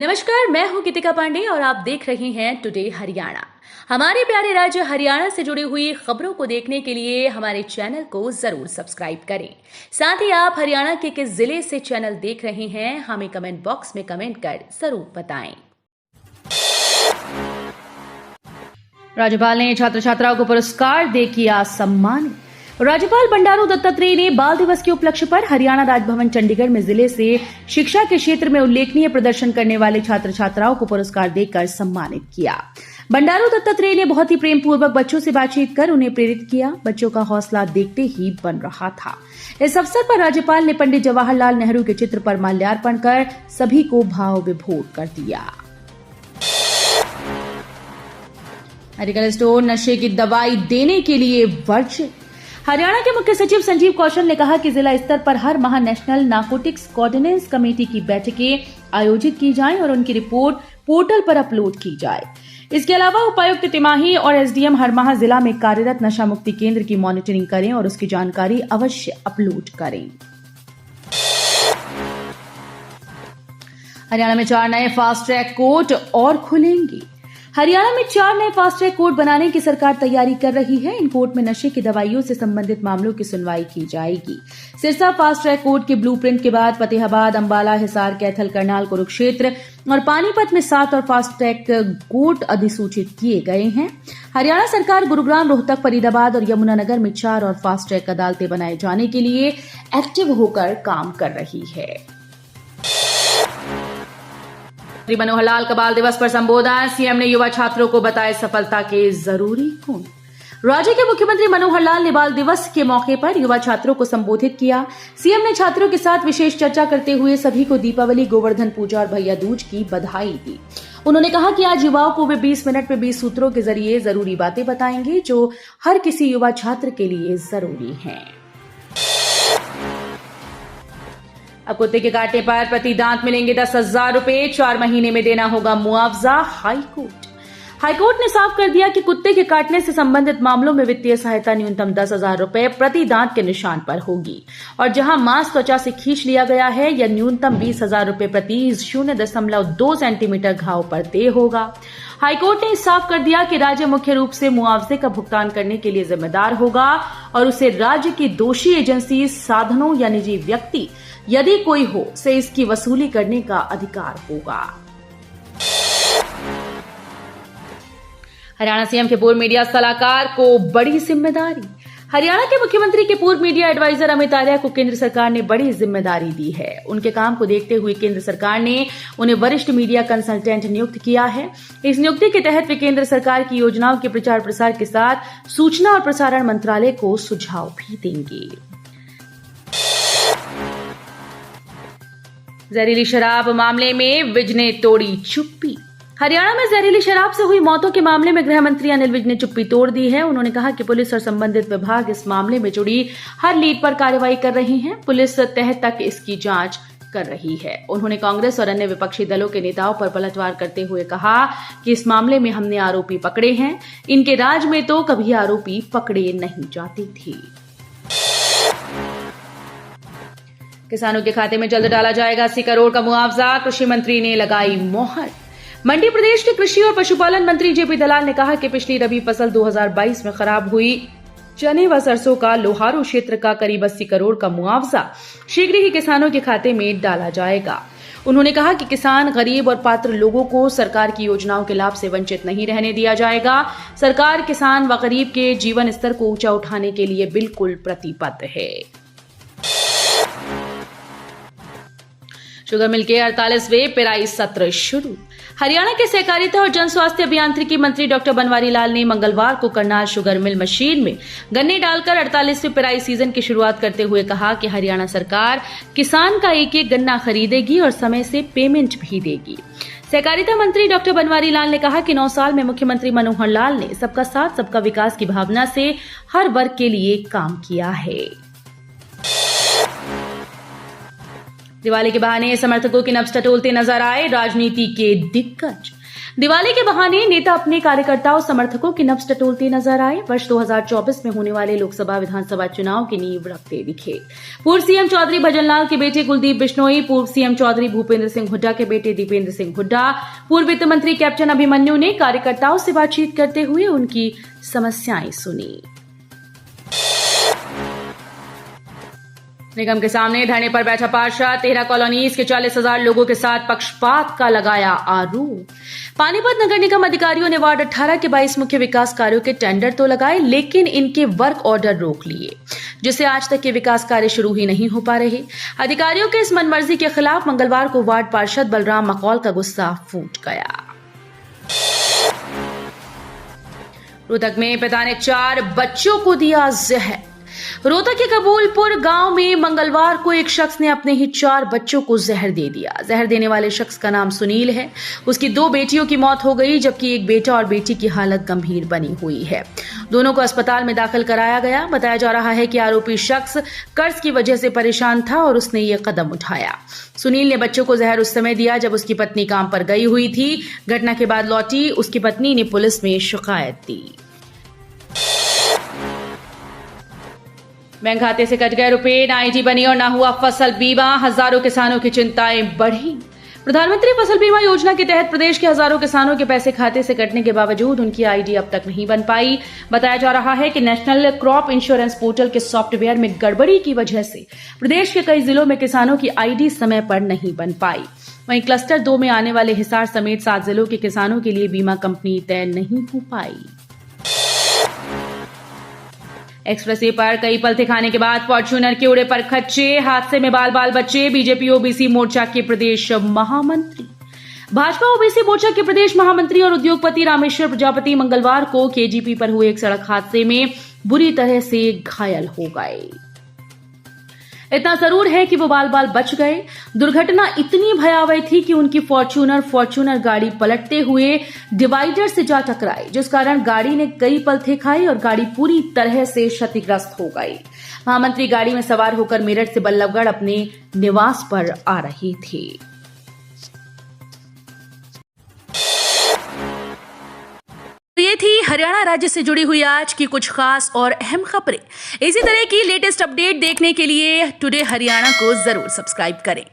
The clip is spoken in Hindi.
नमस्कार, मैं हूं गीतिका पांडे और आप देख रहे हैं टुडे हरियाणा। हमारे प्यारे राज्य हरियाणा से जुड़ी हुई खबरों को देखने के लिए हमारे चैनल को जरूर सब्सक्राइब करें। साथ ही आप हरियाणा के किस जिले से चैनल देख रहे हैं हमें कमेंट बॉक्स में कमेंट कर जरूर बताएं। राज्यपाल ने छात्र छात्राओं को पुरस्कार दे किया सम्मानित। राज्यपाल बंडारू दत्तात्रेय ने बाल दिवस के उपलक्ष्य पर हरियाणा राजभवन चंडीगढ़ में जिले से शिक्षा के क्षेत्र में उल्लेखनीय प्रदर्शन करने वाले छात्र छात्राओं को पुरस्कार देकर सम्मानित किया। बंडारू दत्तात्रेय ने बहुत ही प्रेम पूर्वक बच्चों से बातचीत कर उन्हें प्रेरित किया। बच्चों का हौसला देखते ही बन रहा था। इस अवसर पर राज्यपाल ने पंडित जवाहरलाल नेहरू के चित्र पर माल्यार्पण कर सभी को भाव विभोर कर दिया। मेडिकल स्टोर नशे की दवाई देने के लिए वर्जित। हरियाणा के मुख्य सचिव संजीव कौशल ने कहा कि जिला स्तर पर हर माह नेशनल नारकोटिक्स कोऑर्डिनेंस कमेटी की बैठकें आयोजित की जाएं और उनकी रिपोर्ट पोर्टल पर अपलोड की जाए। इसके अलावा उपायुक्त तिमाही और एसडीएम हर माह जिला में कार्यरत नशा मुक्ति केंद्र की मॉनिटरिंग करें और उसकी जानकारी अवश्य अपलोड करें। हरियाणा में 4 नए फास्ट ट्रैक कोर्ट और खुलेंगे। हरियाणा में 4 नए फास्ट ट्रैक कोर्ट बनाने की सरकार तैयारी कर रही है। इन कोर्ट में नशे की दवाइयों से संबंधित मामलों की सुनवाई की जाएगी। सिरसा फास्ट ट्रैक कोर्ट के ब्लूप्रिंट के बाद फतेहाबाद, अंबाला, हिसार, कैथल, करनाल, कुरुक्षेत्र और पानीपत में 7 और फास्ट ट्रैक कोर्ट अधिसूचित किए गए हैं। हरियाणा सरकार गुरुग्राम, रोहतक, फरीदाबाद और यमुनानगर में 4 और फास्ट ट्रैक अदालतें बनाए जाने के लिए एक्टिव होकर काम कर रही है। मनोहर लाल का बाल दिवस पर संबोधन। सीएम ने युवा छात्रों को बताए सफलता के जरूरी गुण। राज्य के मुख्यमंत्री मनोहर लाल ने बाल दिवस के मौके पर युवा छात्रों को संबोधित किया। सीएम ने छात्रों के साथ विशेष चर्चा करते हुए सभी को दीपावली, गोवर्धन पूजा और भैया दूज की बधाई दी। उन्होंने कहा कि आज युवाओं को वे 20 मिनट में 20 सूत्रों के जरिए जरूरी बातें बताएंगे जो हर किसी युवा छात्र के लिए जरूरी हैं। अब कुत्ते के काटने पर प्रति दांत मिलेंगे 10,000 रुपए, 4 महीने में देना होगा मुआवजा। हाईकोर्ट ने साफ कर दिया कि कुत्ते के काटने से संबंधित मामलों में वित्तीय सहायता न्यूनतम 10,000 रुपए प्रति दांत के निशान पर होगी और जहां मांस त्वचा से खींच लिया गया है यह न्यूनतम 20,000 रुपए प्रति 0.2 सेंटीमीटर घाव पर देय होगा। हाईकोर्ट ने साफ कर दिया कि राज्य मुख्य रूप से मुआवजे का भुगतान करने के लिए जिम्मेदार होगा और उसे राज्य की दोषी एजेंसी, साधनों या निजी व्यक्ति यदि कोई हो से इसकी वसूली करने का अधिकार होगा। हरियाणा सीएम के पूर्व मीडिया सलाहकार को बड़ी जिम्मेदारी। हरियाणा के मुख्यमंत्री के पूर्व मीडिया एडवाइजर अमित आर्या को केंद्र सरकार ने बड़ी जिम्मेदारी दी है। उनके काम को देखते हुए केंद्र सरकार ने उन्हें वरिष्ठ मीडिया कंसल्टेंट नियुक्त किया है। इस नियुक्ति के तहत वे केंद्र सरकार की योजनाओं के प्रचार प्रसार के साथ सूचना और प्रसारण मंत्रालय को सुझाव भी देंगे। जहरीली शराब मामले में विज ने तोड़ी चुप्पी। हरियाणा में जहरीली शराब से हुई मौतों के मामले में गृह मंत्री अनिल विज ने चुप्पी तोड़ दी है। उन्होंने कहा कि पुलिस और संबंधित विभाग इस मामले में जुड़ी हर लीड पर कार्रवाई कर रही हैं। पुलिस तह तक इसकी जांच कर रही है। उन्होंने कांग्रेस और अन्य विपक्षी दलों के नेताओं पर पलटवार करते हुए कहा कि इस मामले में हमने आरोपी पकड़े हैं। इनके राज में तो कभी आरोपी पकड़े नहीं जाते थे। किसानों के खाते में जल्द डाला जाएगा 80 करोड़ का मुआवजा, कृषि मंत्री ने लगाई मोहर। मंडी प्रदेश के कृषि और पशुपालन मंत्री जेपी दलाल ने कहा कि पिछली रबी फसल 2022 में खराब हुई चने व सरसों का लोहारू क्षेत्र का करीब 80 करोड़ का मुआवजा शीघ्र ही किसानों के खाते में डाला जाएगा। उन्होंने कहा कि किसान, गरीब और पात्र लोगों को सरकार की योजनाओं के लाभ से वंचित नहीं रहने दिया जाएगा। सरकार किसान व गरीब के जीवन स्तर को ऊंचा उठाने के लिए बिल्कुल प्रतिबद्ध है। शुगर मिल के 48वें पेराई सत्र शुरू। हरियाणा के सहकारिता और जन स्वास्थ्य अभियांत्रिकी मंत्री डॉक्टर बनवारी लाल ने मंगलवार को करनाल शुगर मिल मशीन में गन्ने डालकर 48वें पेराई सीजन की शुरुआत करते हुए कहा कि हरियाणा सरकार किसान का एक एक गन्ना खरीदेगी और समय से पेमेंट भी देगी। सहकारिता मंत्री डॉक्टर बनवारी लाल ने कहा कि 9 साल में मुख्यमंत्री मनोहर लाल ने सबका साथ सबका विकास की भावना से हर वर्ग के लिए काम किया है। दिवाली के बहाने समर्थकों की नब्ज टटोलते नजर आए राजनीति के दिग्गज। दिवाली के बहाने नेता अपने कार्यकर्ताओं समर्थकों की नब्ज टटोलते नजर आए। वर्ष 2024 में होने वाले लोकसभा विधानसभा चुनाव की नींव रखते दिखे। पूर्व सीएम चौधरी भजनलाल के बेटे कुलदीप बिश्नोई, पूर्व सीएम चौधरी भूपेंद्र सिंह हुड्डा के बेटे दीपेंद्र सिंह हुड्डा, पूर्व वित्त मंत्री कैप्टन अभिमन्यु ने कार्यकर्ताओं से बातचीत करते हुए उनकी समस्याएं सुनी। निगम के सामने धरने पर बैठा पार्षद, 13 कॉलोनीज के 40,000 लोगों के साथ पक्षपात का लगाया आरोप। पानीपत नगर निगम अधिकारियों ने वार्ड 18 के 22 मुख्य विकास कार्यों के टेंडर तो लगाए, लेकिन इनके वर्क ऑर्डर रोक लिए, जिससे आज तक के विकास कार्य शुरू ही नहीं हो पा रहे। अधिकारियों के इस मनमर्जी के खिलाफ मंगलवार को वार्ड पार्षद बलराम मकौल का गुस्सा फूट गया। रोहतक में पिता ने 4 बच्चों को दिया जहर। रोहतक के कबूलपुर गांव में मंगलवार को एक शख्स ने अपने ही 4 बच्चों को जहर दे दिया। जहर देने वाले शख्स का नाम सुनील है। उसकी 2 बेटियों की मौत हो गई, जबकि एक बेटा और बेटी की हालत गंभीर बनी हुई है। दोनों को अस्पताल में दाखिल कराया गया। बताया जा रहा है कि आरोपी शख्स कर्ज की वजह से परेशान था और उसने ये कदम उठाया। सुनील ने बच्चों को जहर उस समय दिया जब उसकी पत्नी काम पर गई हुई थी। घटना के बाद लौटी उसकी पत्नी ने पुलिस में शिकायत दी। बैंक खाते से कट गए रुपए, ना आईडी बनी और ना हुआ फसल बीमा। हजारों किसानों की चिंताएं बढ़ी। प्रधानमंत्री फसल बीमा योजना के तहत प्रदेश के हजारों किसानों के पैसे खाते से कटने के बावजूद उनकी आईडी अब तक नहीं बन पाई। बताया जा रहा है कि नेशनल क्रॉप इंश्योरेंस पोर्टल के सॉफ्टवेयर में गड़बड़ी की वजह से प्रदेश के कई जिलों में किसानों की आईडी समय पर नहीं बन पाई। वहीं क्लस्टर 2 में आने वाले हिसार समेत 7 जिलों के किसानों के लिए बीमा कंपनी तय नहीं हो पाई। एक्सप्रेसवे पर कई पलथे खाने के बाद फॉर्च्यूनर के उड़े पर खच्चे। हादसे में बाल बाल बच्चे। बीजेपी ओबीसी मोर्चा के प्रदेश महामंत्री, भाजपा ओबीसी मोर्चा के प्रदेश महामंत्री और उद्योगपति रामेश्वर प्रजापति मंगलवार को केजीपी पर हुए एक सड़क हादसे में बुरी तरह से घायल हो गए। इतना जरूर है कि वो बाल बाल बच गए। दुर्घटना इतनी भयावह थी कि उनकी फॉर्च्यूनर गाड़ी पलटते हुए डिवाइडर से जा टकराई, जिस कारण गाड़ी ने कई पलथे खाए और गाड़ी पूरी तरह से क्षतिग्रस्त हो गई। महामंत्री गाड़ी में सवार होकर मेरठ से बल्लभगढ़ अपने निवास पर आ रहे थे। ये थी हरियाणा राज्य से जुड़ी हुई आज की कुछ खास और अहम खबरें। इसी तरह की लेटेस्ट अपडेट देखने के लिए टुडे हरियाणा को जरूर सब्सक्राइब करें।